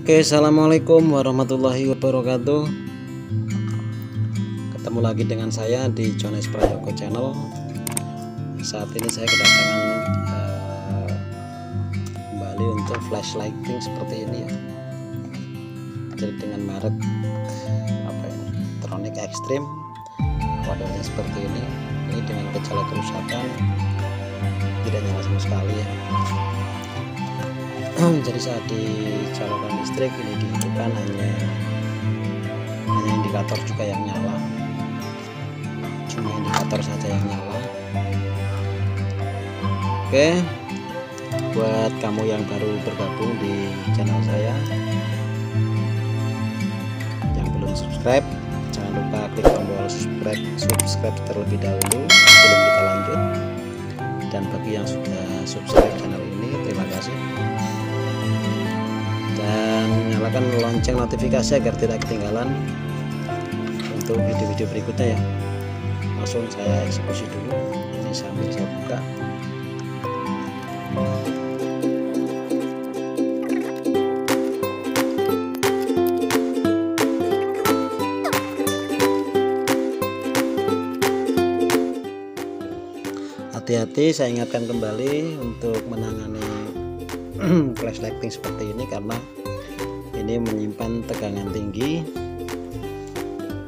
Oke, assalamualaikum warahmatullahi wabarakatuh. Ketemu lagi dengan saya di Jones Prayogo Channel. Saat ini saya kedatangan kembali untuk flash lighting seperti ini ya. Jadi dengan merek Tronic Extreme, modelnya seperti ini. Ini dengan gejala kerusakan, tidak nyala sama sekali ya. Jadi saat dicalakan listrik ini dihidupkan hanya indikator juga yang nyala, cuma indikator saja yang nyala. Oke, buat kamu yang baru bergabung di channel saya, yang belum subscribe, jangan lupa klik tombol subscribe terlebih dahulu sebelum kita lanjut. Dan bagi yang sudah subscribe channel ini, terima kasih. Dan nyalakan lonceng notifikasi agar tidak ketinggalan untuk video-video berikutnya ya. Langsung saya eksekusi dulu. Ini sambil saya buka. Hati-hati, saya ingatkan kembali untuk menangani flash lighting seperti ini karena ini menyimpan tegangan tinggi.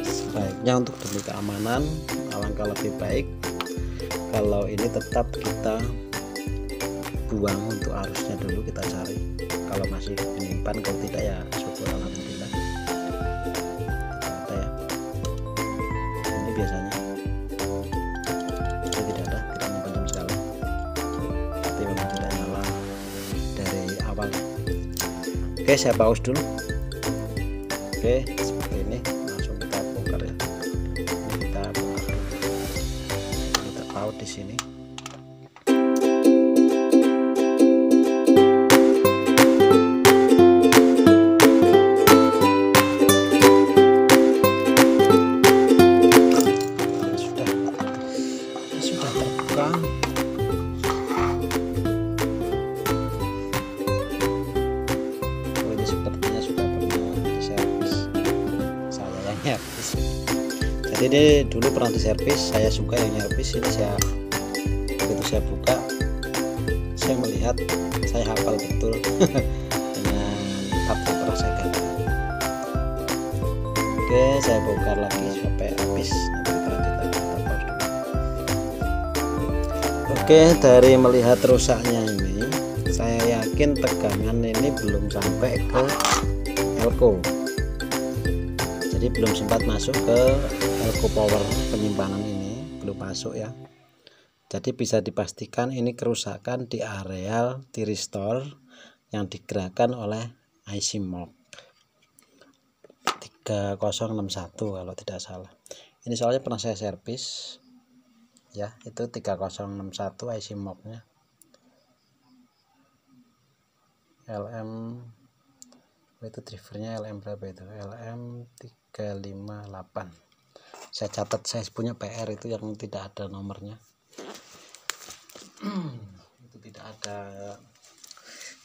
Sebaiknya untuk demi keamanan, alangkah lebih baik kalau ini tetap kita buang untuk arusnya dulu, kita cari kalau masih menyimpan. Kalau tidak ya syukur alhamdulillah tidak ada ya. Ini biasanya ini tidak ada, tidak menyimpan sama sekali. Tapi memang tidak nyala dari awal. Oke, saya pause dulu. Oke, seperti ini langsung kita bongkar ya. Kita bongkar dulu. Kita paut di sini. Sudah terbuka. Sepertinya sudah pernah diservis, saya yang nyervis. Jadi ini dulu pernah diservis, saya suka yang nyervis. Ini saya begitu saya buka, saya melihat, saya hafal betul dengan part yang pernah saya ganti. Oke, saya bongkar lagi sampai habis. Nanti kita lanjut lagi, kita pause dulu. Oke, dari melihat rusaknya ini, saya yakin tegangan ini belum sampai ke elko, jadi belum sempat masuk ke elko power penyimpanan, ini belum masuk ya. Jadi bisa dipastikan ini kerusakan di areal tiristor yang digerakkan oleh IC MOG 3061 kalau tidak salah. Ini soalnya pernah saya servis ya, itu 3061 IC MOG nya. LM itu drivernya LM berapa itu? LM 358. Saya catat, saya punya PR itu yang tidak ada nomornya. Itu tidak ada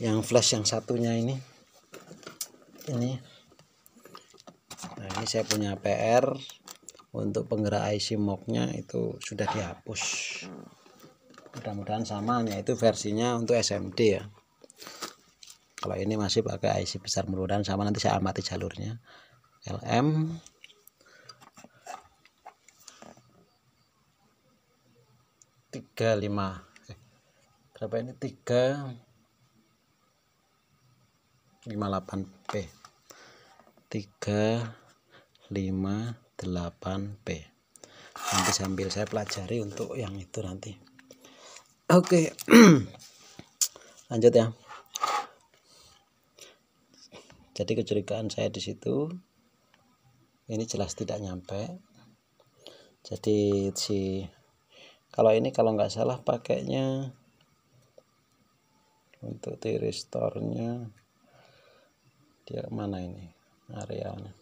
yang flash yang satunya ini. Nah, ini saya punya PR untuk penggerak IC MOG-nya itu sudah dihapus. Mudah-mudahan sama, yaitu versinya untuk SMD ya. Kalau ini masih pakai IC besar, mudah-mudahan sama. Nanti saya amati jalurnya. LM 35 berapa ini? 358P 358P. Nanti sambil saya pelajari untuk yang itu nanti. Oke. Lanjut ya. Jadi kecurigaan saya di situ, ini jelas tidak nyampe. Jadi kalau ini kalau nggak salah pakainya untuk tiristornya, dia mana ini arealnya?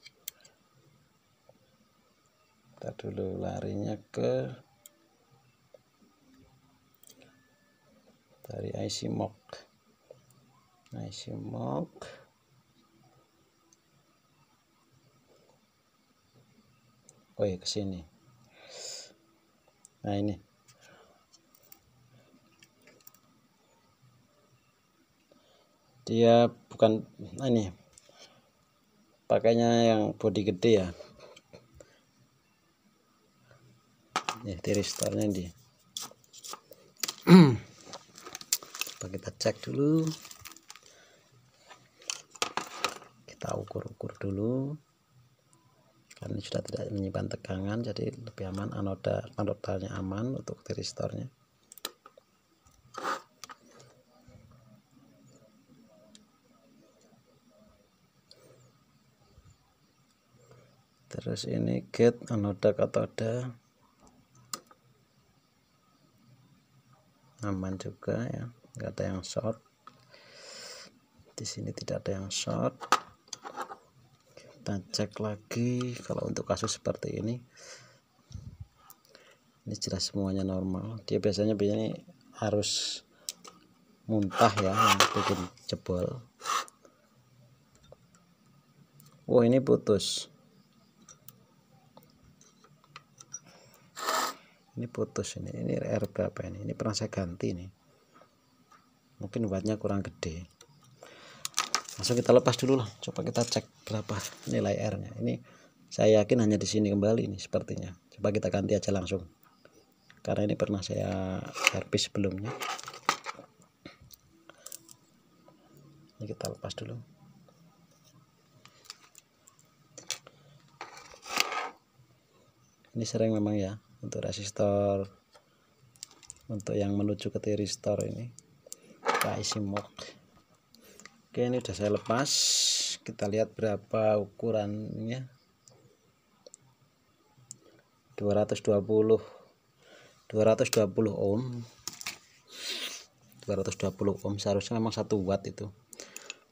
Kita dulu larinya ke dari IC MOG. IC MOG oh ya ke sini. Nah ini dia bukan, nah ini pakainya yang body gede ya. Ya tiristornya di coba kita cek dulu, kita ukur-ukur dulu karena sudah tidak menyimpan tegangan, jadi lebih aman. Anodanya aman untuk tiristornya. Terus ini gate anoda katoda aman juga ya, nggak ada yang short. Di sini tidak ada yang short. Kita cek lagi. Kalau untuk kasus seperti ini jelas semuanya normal. Dia biasanya harus muntah ya yang bikin jebol. Oh ini putus. Ini putus ini R berapa ini? Ini pernah saya ganti nih. Mungkin wattnya kurang gede. Langsung kita lepas dulu lah. Coba kita cek berapa nilai R-nya. Ini saya yakin hanya di sini kembali nih sepertinya. Coba kita ganti aja langsung. Karena ini pernah saya servis sebelumnya. Ini kita lepas dulu. Ini sering memang ya untuk resistor, untuk yang menuju ke tiristor ini kita isi mok. Oke, ini udah saya lepas. Kita lihat berapa ukurannya. 220 ohm. 220 ohm seharusnya memang 1 watt itu.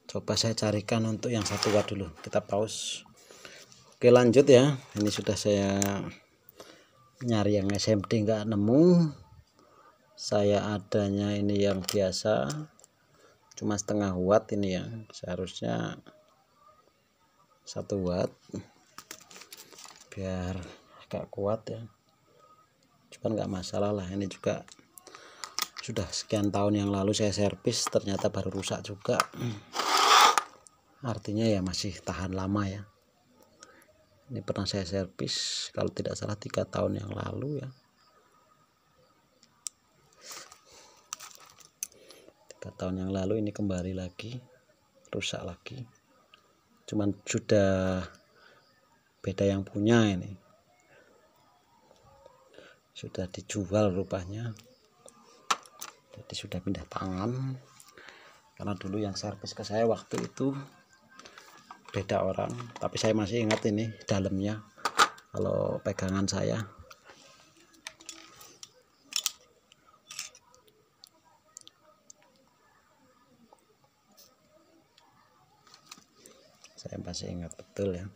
Coba saya carikan untuk yang 1 watt dulu. Kita pause. Oke, lanjut ya. Ini sudah saya nyari yang SMD nggak nemu. Saya adanya ini yang biasa, cuma setengah watt ini ya. Seharusnya 1 watt biar agak kuat ya. Cuman nggak masalah lah. Ini juga sudah sekian tahun yang lalu saya servis, ternyata baru rusak juga. Artinya ya masih tahan lama ya. Ini pernah saya servis kalau tidak salah 3 tahun yang lalu ya. 3 tahun yang lalu ini kembali lagi rusak lagi. Cuman sudah beda yang punya ini. Sudah dijual rupanya. Jadi sudah pindah tangan. Karena dulu yang servis ke saya waktu itu beda orang, tapi saya masih ingat ini dalamnya kalau pegangan saya. Saya masih ingat betul ya.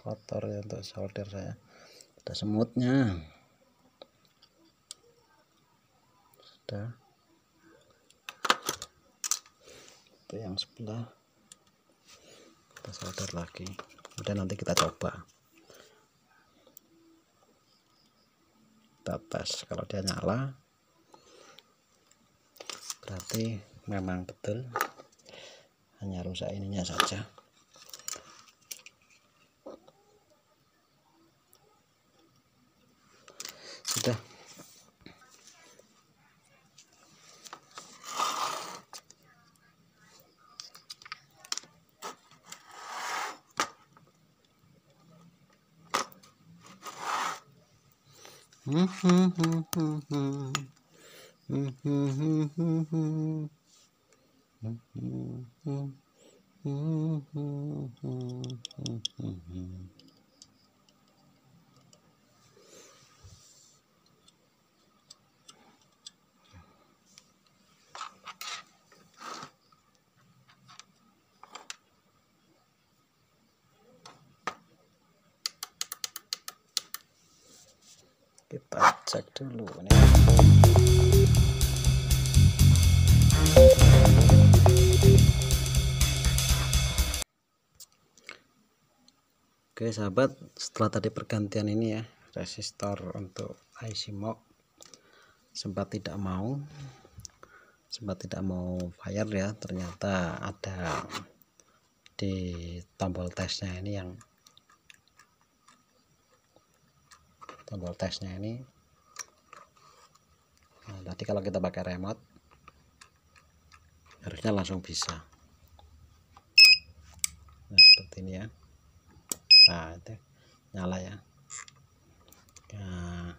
Kotor ya untuk solder saya, ada semutnya. Sudah. Itu yang sebelah kita solder lagi. Kemudian nanti kita coba. Kita tes, kalau dia nyala berarti memang betul, hanya rusak ininya saja. Sudah. Kita cek dulu ini. Oke sahabat, setelah tadi pergantian ini ya, resistor untuk IC MOG sempat tidak mau fire ya, ternyata ada di tombol tesnya ini, yang tombol tesnya ini. Nah, tadi kalau kita pakai remote harusnya langsung bisa. Nah seperti ini ya. Nah itu nyala ya. Nah,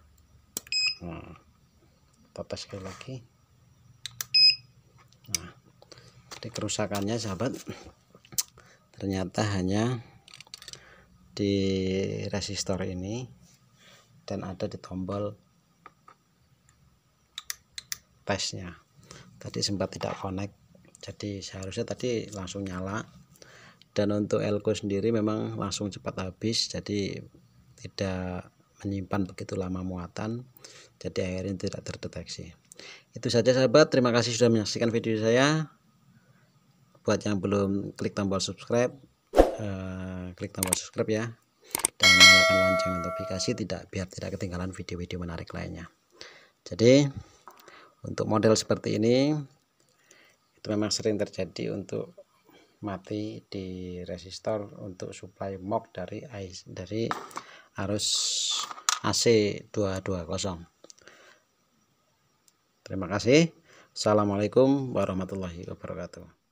kita tes sekali lagi. Nah, jadi kerusakannya sahabat ternyata hanya di resistor ini dan ada di tombol tesnya. Tadi sempat tidak connect, jadi seharusnya tadi langsung nyala. Dan untuk elko sendiri memang langsung cepat habis, jadi tidak menyimpan begitu lama muatan, jadi akhirnya tidak terdeteksi. Itu saja sahabat, terima kasih sudah menyaksikan video saya. Buat yang belum klik tombol subscribe, klik tombol subscribe ya, dan nyalakan lonceng notifikasi biar tidak ketinggalan video-video menarik lainnya. Jadi untuk model seperti ini itu memang sering terjadi untuk mati di resistor untuk suplai MOG dari arus AC 220. Terima kasih. Assalamualaikum warahmatullahi wabarakatuh.